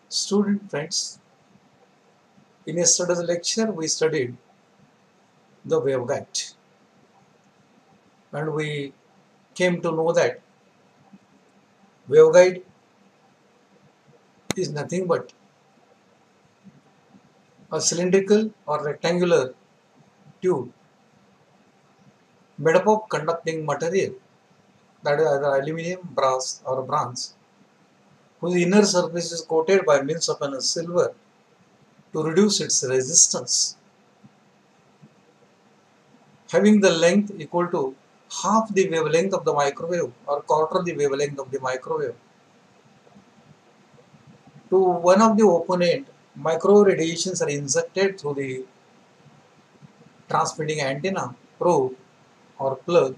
Student friends, in yesterday's lecture we studied the waveguide and we came to know that waveguide is nothing but a cylindrical or rectangular tube made up of conducting material, that is either aluminum, brass or bronze, whose inner surface is coated by means of a silver to reduce its resistance, having the length equal to half the wavelength of the microwave or quarter the wavelength of the microwave. To one of the opponent, microwave radiations are injected through the transmitting antenna, probe or plug.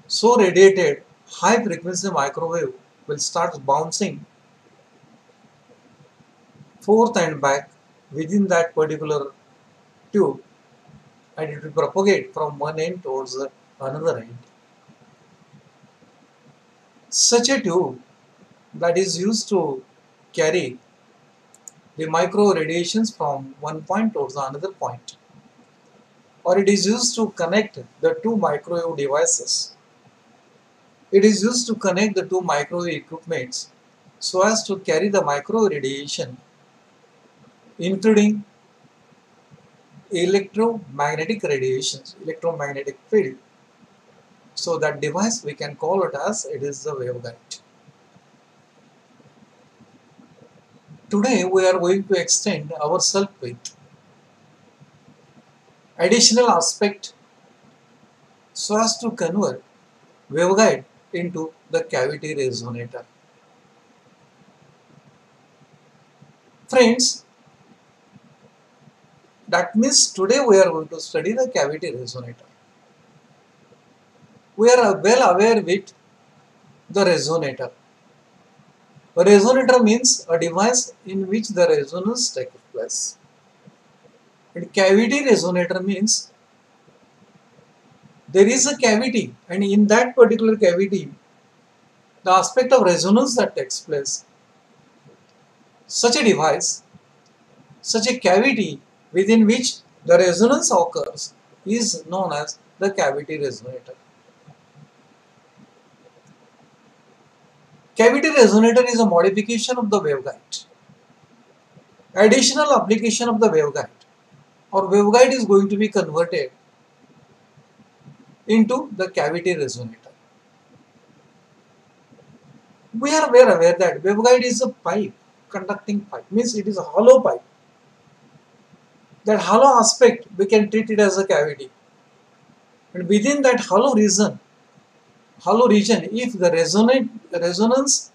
So radiated high frequency microwave will start bouncing forth and back within that particular tube, and it will propagate from one end towards another end. Such a tube that is used to carry the micro radiations from one point towards another point, or it is used to connect the two microwave devices. It is used to connect the two microwave equipments so as to carry the micro radiation, including electromagnetic radiations, electromagnetic field. So that device we can call it as it is the waveguide. Today we are going to extend ourselves with additional aspect so as to convert waveguide into the cavity resonator. Friends, that means today we are going to study the cavity resonator. We are well aware with the resonator. A resonator means a device in which the resonance takes place. And cavity resonator means there is a cavity, and in that particular cavity, the aspect of resonance that takes place. Such a device, such a cavity within which the resonance occurs is known as the cavity resonator. Cavity resonator is a modification of the waveguide. Additional application of the waveguide or waveguide is going to be converted into the cavity resonator. We are well aware that waveguide is a pipe, conducting pipe, means it is a hollow pipe. That hollow aspect we can treat it as a cavity, and within that hollow region, if the resonance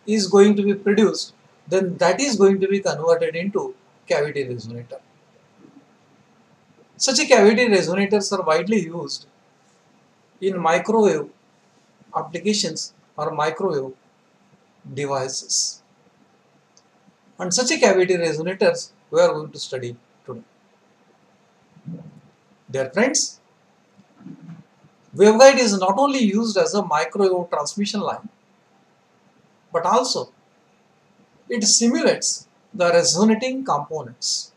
is going to be produced, then that is going to be converted into cavity resonator. Such a cavity resonators are widely used in microwave applications or microwave devices. And such a cavity resonators we are going to study today. Dear friends, waveguide is not only used as a microwave transmission line, but also it simulates the resonating components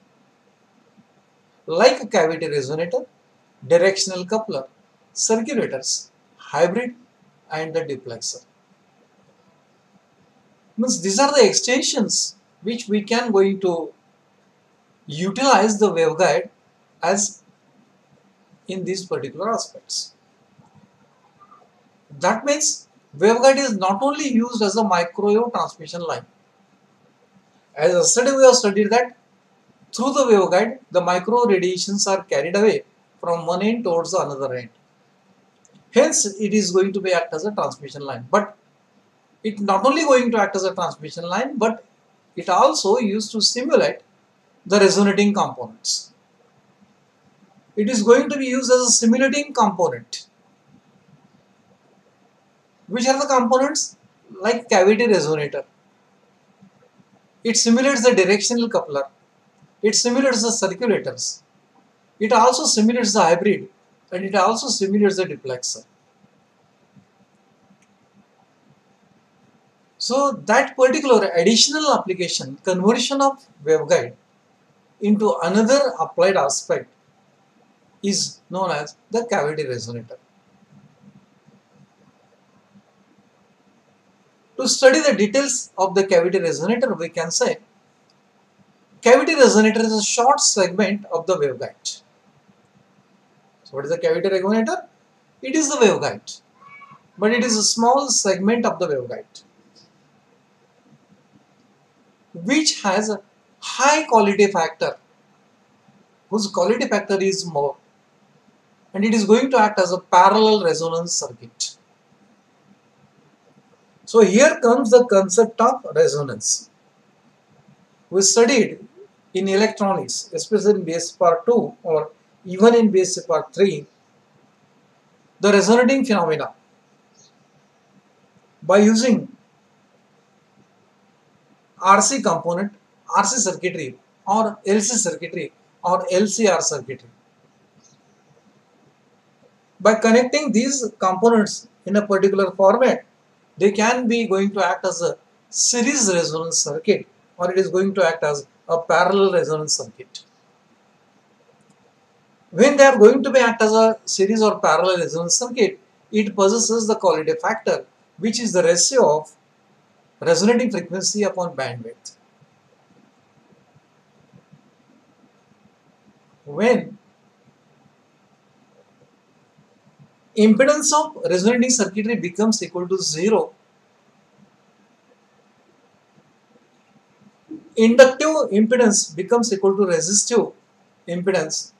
like a cavity resonator, directional coupler, circulators, hybrid and the duplexer. Means these are the extensions which we can going to utilize the waveguide as in these particular aspects. That means waveguide is not only used as a microwave transmission line. As yesterday we have studied that through the waveguide, the micro radiations are carried away from one end towards another end. Hence, it is going to be act as a transmission line. But it not only going to act as a transmission line, but it also used to simulate the resonating components. It is going to be used as a simulating component. Which are the components? Like cavity resonator. It simulates the directional coupler. It simulates the circulators. It also simulates the hybrid, and it also simulates the duplexer. So that particular additional application, conversion of waveguide into another applied aspect, is known as the cavity resonator. To study the details of the cavity resonator, we can say cavity resonator is a short segment of the waveguide. So what is the cavity resonator? It is the waveguide, but it is a small segment of the waveguide which has a high quality factor, whose quality factor is more, and it is going to act as a parallel resonance circuit. So here comes the concept of resonance. We studied in electronics, especially in basic part 2 or even in basic part 3, the resonating phenomena by using RC component, RC circuitry or LC circuitry or LCR circuitry. By connecting these components in a particular format, they can be going to act as a series resonance circuit, or it is going to act as a parallel resonance circuit. When they are going to be act as a series or parallel resonance circuit, it possesses the quality factor, which is the ratio of resonating frequency upon bandwidth. When impedance of resonating circuitry becomes equal to 0, inductive impedance becomes equal to resistive impedance,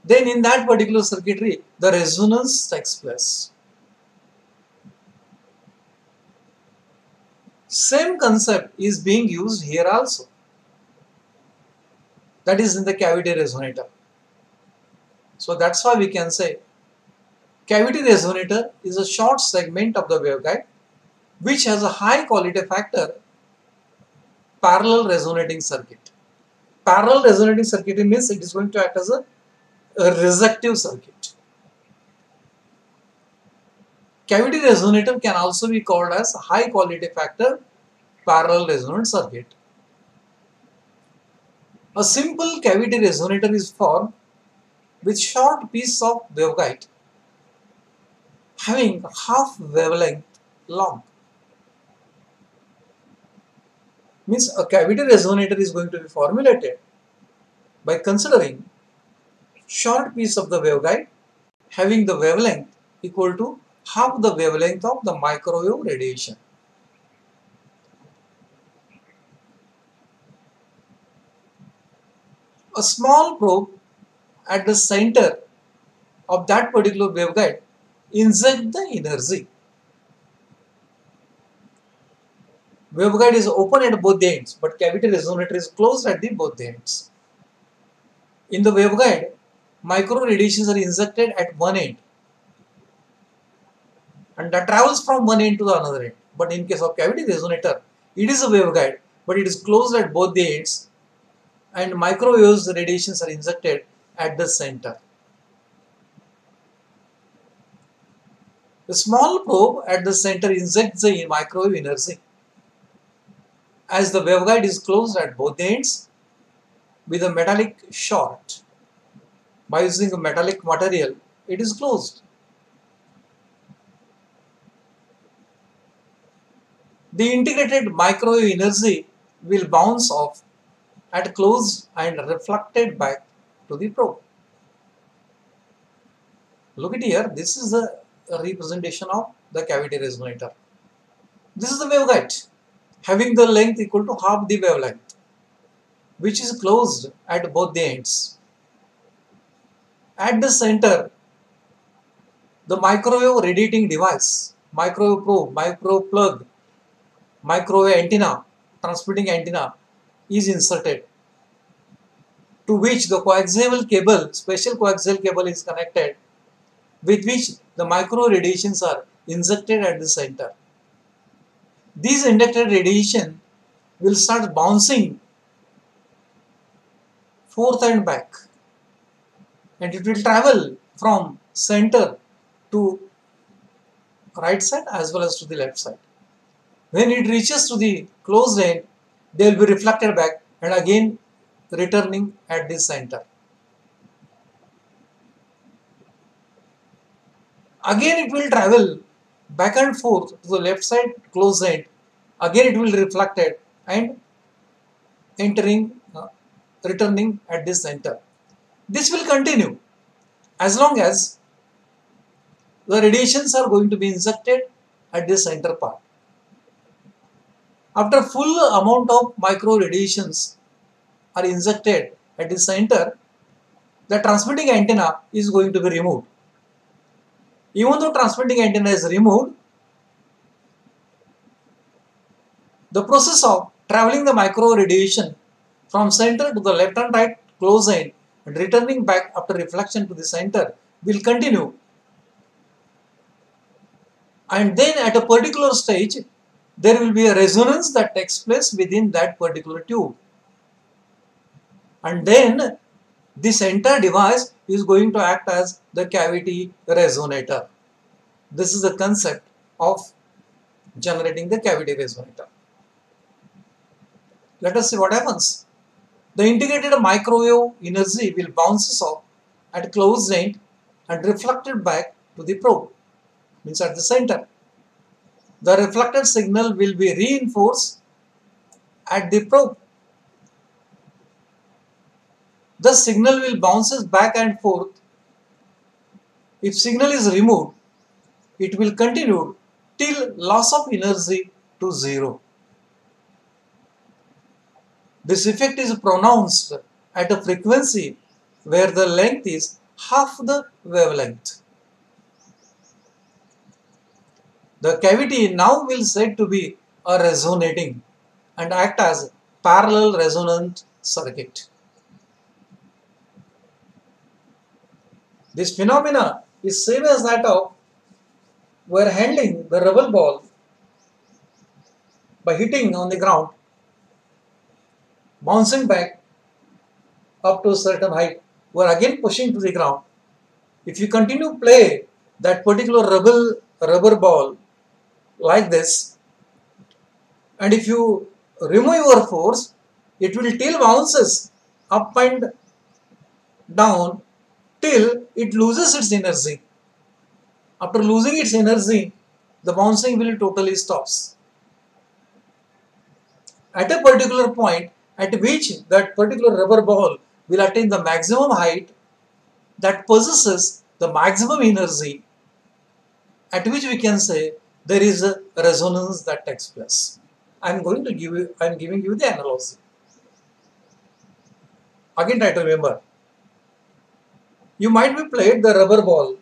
then in that particular circuitry, the resonance takes place. Same concept is being used here also. That is in the cavity resonator. So that's why we can say cavity resonator is a short segment of the waveguide which has a high quality factor parallel resonating circuit. Parallel resonating circuit means it is going to act as a resistive circuit. Cavity resonator can also be called as high quality factor parallel resonant circuit. A simple cavity resonator is formed with short piece of waveguide having half wavelength long. Means a cavity resonator is going to be formulated by considering short piece of the waveguide having the wavelength equal to half the wavelength of the microwave radiation. A small probe at the center of that particular waveguide inject the energy. Waveguide is open at both the ends, but cavity resonator is closed at both the ends. In the waveguide, micro radiations are injected at one end and that travels from one end to the another end. But in case of cavity resonator, it is a waveguide, but it is closed at both the ends and microwaves radiations are injected at the center. The small probe at the center injects the microwave energy. As the waveguide is closed at both ends with a metallic short, by using a metallic material, it is closed. The integrated microwave energy will bounce off at close and reflected back to the probe. Look at here, this is the representation of the cavity resonator. This is the waveguide having the length equal to half the wavelength, which is closed at both the ends. At the center, the microwave radiating device, microwave probe, microwave plug, microwave antenna, transmitting antenna is inserted, to which the coaxial cable, special coaxial cable is connected, with which the micro radiations are injected at the center. These inducted radiation will start bouncing forth and back, and it will travel from center to right side as well as to the left side. When it reaches to the closed end, they will be reflected back and again returning at this center. Again it will travel back and forth to the left side closed end. Again it will reflected and entering, returning at this center. This will continue as long as the radiations are going to be injected at this center part. After full amount of micro radiations are injected at the center, the transmitting antenna is going to be removed. Even though transmitting antenna is removed, the process of traveling the micro radiation from center to the left and right close end and returning back after reflection to the center will continue. And then at a particular stage, there will be a resonance that takes place within that particular tube. And then this entire device is going to act as the cavity resonator. This is the concept of generating the cavity resonator. Let us see what happens. The integrated microwave energy will bounce off at closed end and reflected back to the probe, means at the center. The reflected signal will be reinforced at the probe. The signal will bounces back and forth. If signal is removed, it will continue till loss of energy to zero. This effect is pronounced at a frequency where the length is half the wavelength. The cavity now will said to be a resonating and act as parallel resonant circuit. This phenomena is same as that of we are handling the rubber ball by hitting on the ground, bouncing back up to a certain height, we are again pushing to the ground. If you continue play that particular rubber ball like this, and if you remove your force, it will till bounces up and down till it loses its energy. After losing its energy, the bouncing will totally stops. At a particular point at which that particular rubber ball will attain the maximum height that possesses the maximum energy, at which we can say there is a resonance that takes place. I am giving you the analogy. Again try to remember. You might be played the rubber ball,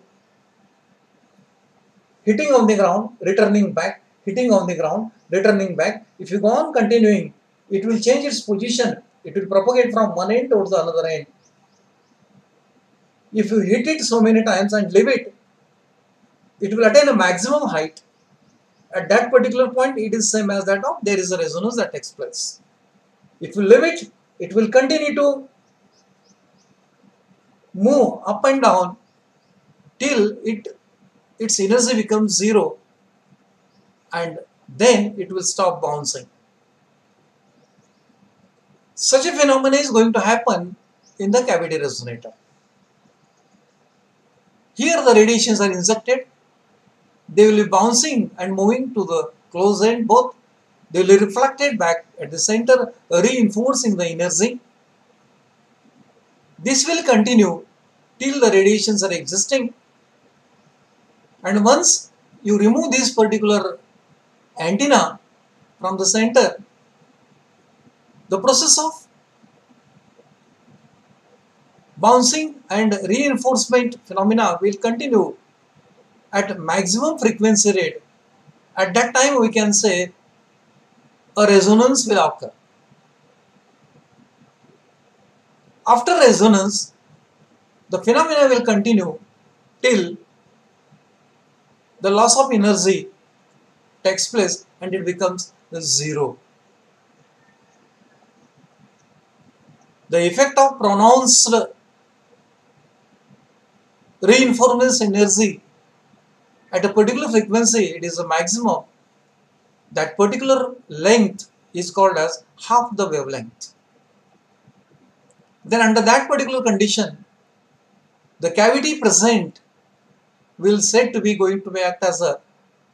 hitting on the ground, returning back, hitting on the ground, returning back. If you go on continuing, it will change its position. It will propagate from one end towards the another end. If you hit it so many times and leave it, it will attain a maximum height. At that particular point, it is same as that of there is a resonance that takes place. If you leave it, it will continue to move up and down till its energy becomes zero, and then it will stop bouncing. Such a phenomenon is going to happen in the cavity resonator. Here the radiations are injected. They will be bouncing and moving to the close end both. They will be reflected back at the center, reinforcing the energy. This will continue till the radiations are existing. And once you remove this particular antenna from the center, the process of bouncing and reinforcement phenomena will continue at maximum frequency rate. At that time we can say a resonance will occur. After resonance, the phenomena will continue till the loss of energy takes place and it becomes zero. The effect of pronounced reinforcement energy at a particular frequency, it is a maximum. That particular length is called as half the wavelength. Then under that particular condition, the cavity present will said to be going to act as a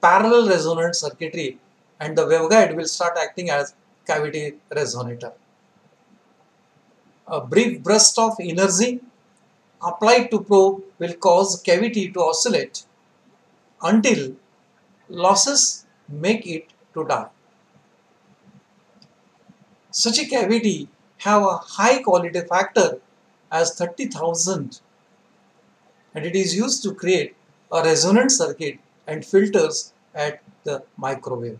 parallel resonant circuitry, and the waveguide will start acting as cavity resonator. A brief burst of energy applied to probe will cause cavity to oscillate until losses make it to die. Such a cavity have a high quality factor as 30,000, and it is used to create a resonant circuit and filters at the microwave.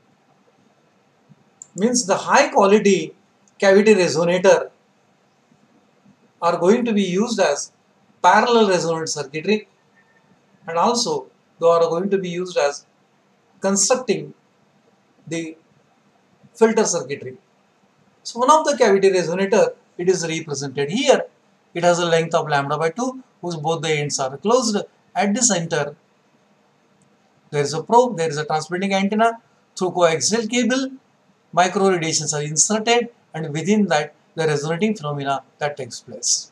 Means the high quality cavity resonator are going to be used as parallel resonant circuitry, and also they are going to be used as constructing the filter circuitry. So one of the cavity resonator, it is represented here. It has a length of lambda by 2 whose both the ends are closed. At the center there is a probe, there is a transmitting antenna. Through coaxial cable, micro radiations are inserted, and within that the resonating phenomena that takes place.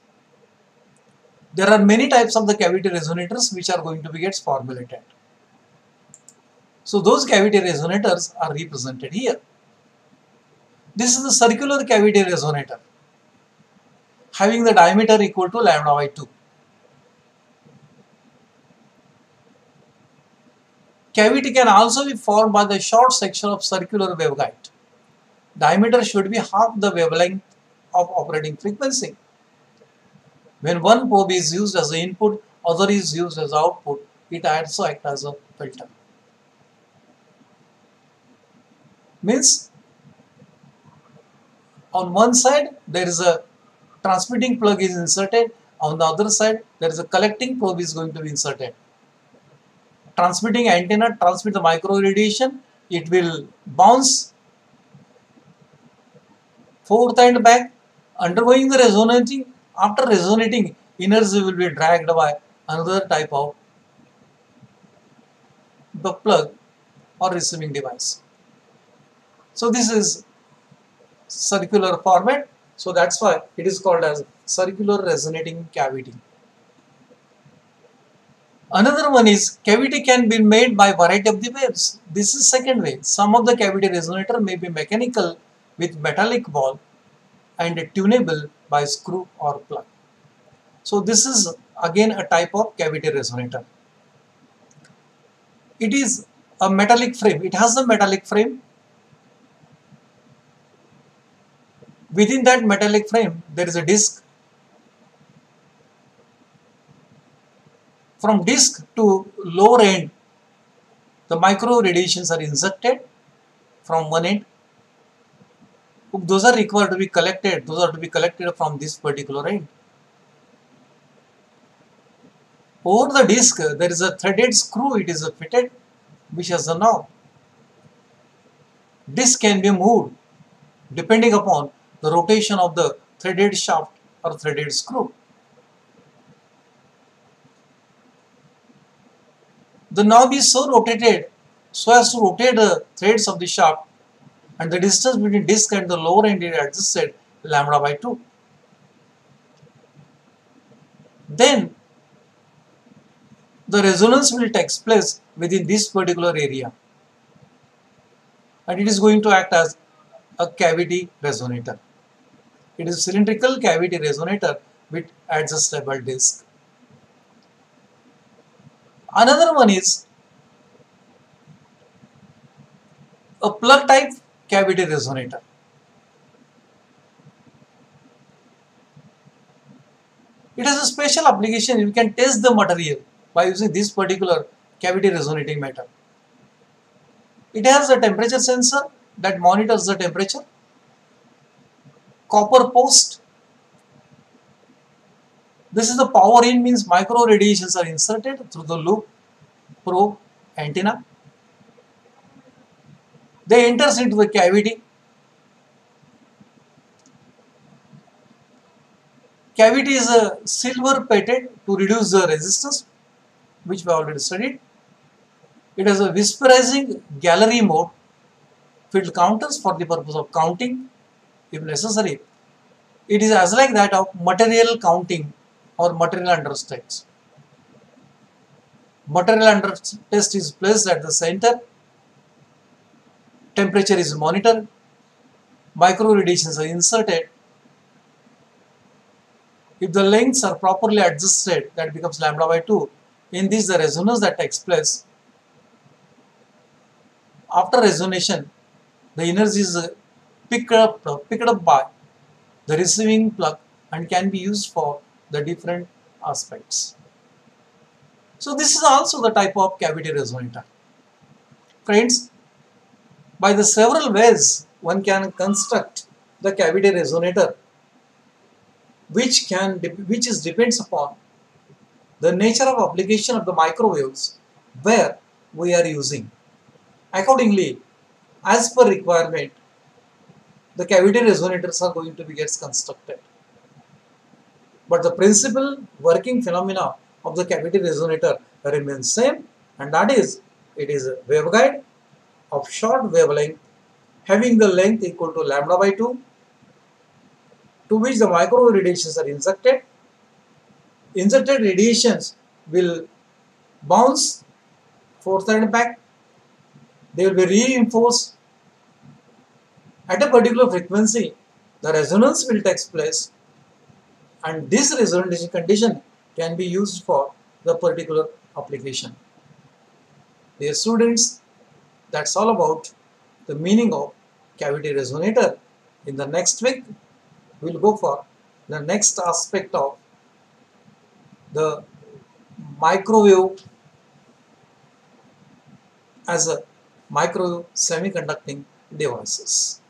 There are many types of the cavity resonators which are going to be gets formulated. So those cavity resonators are represented here. This is the circular cavity resonator having the diameter equal to lambda by 2. Cavity can also be formed by the short section of circular waveguide. Diameter should be half the wavelength of operating frequency. When one probe is used as the input, other is used as output, it also acts as a filter. Means on one side there is a transmitting plug is inserted, on the other side there is a collecting probe is going to be inserted. Transmitting antenna transmit the micro radiation, it will bounce forth and back, undergoing the resonating. After resonating, energy will be dragged by another type of the plug or receiving device. So this is circular format. So that's why it is called as circular resonating cavity. Another one is cavity can be made by variety of the waves. This is second way. Some of the cavity resonator may be mechanical with metallic ball and tunable by screw or plug. So this is again a type of cavity resonator. It is a metallic frame. It has a metallic frame. Within that metallic frame, there is a disc. From disc to lower end, the micro radiations are injected from one end. Those are required to be collected. Those are to be collected from this particular end. Over the disc, there is a threaded screw. It is fitted, which has a knob. Disc can be moved depending upon the rotation of the threaded shaft or threaded screw. The knob is so rotated so as to rotate the threads of the shaft, and the distance between disc and the lower end is adjusted lambda by 2. Then the resonance will take place within this particular area, and it is going to act as a cavity resonator. It is a cylindrical cavity resonator with adjustable disc. Another one is a plug type cavity resonator. It has a special application. You can test the material by using this particular cavity resonating metal. It has a temperature sensor that monitors the temperature. Copper post. This is the power in, means micro radiations are inserted through the loop, probe, antenna. They enters into the cavity. Cavity is a silver plated to reduce the resistance, which we already studied. It has a visperizing gallery mode. field counters for the purpose of counting if necessary. It is as like that of material counting or material under test. Material under test is placed at the center, temperature is monitored, micro radiations are inserted. If the lengths are properly adjusted, that becomes lambda by 2. In this, the resonance that takes place. After resonation, the energy is picked up by the receiving plug and can be used for the different aspects. So this is also the type of cavity resonator. Friends, by the several ways one can construct the cavity resonator, which depends upon the nature of application of the microwaves where we are using. Accordingly, as per requirement, the cavity resonators are going to be gets constructed. But the principal working phenomena of the cavity resonator remains same, and that is, it is a waveguide of short wavelength having the length equal to lambda by 2, to which the microwave radiations are injected. Injected radiations will bounce forth and back. They will be reinforced at a particular frequency. The resonance will take place, and this resonance condition can be used for the particular application. Dear students, that's all about the meaning of cavity resonator. In the next week, we'll go for the next aspect of the microwave as a microwave semiconducting devices.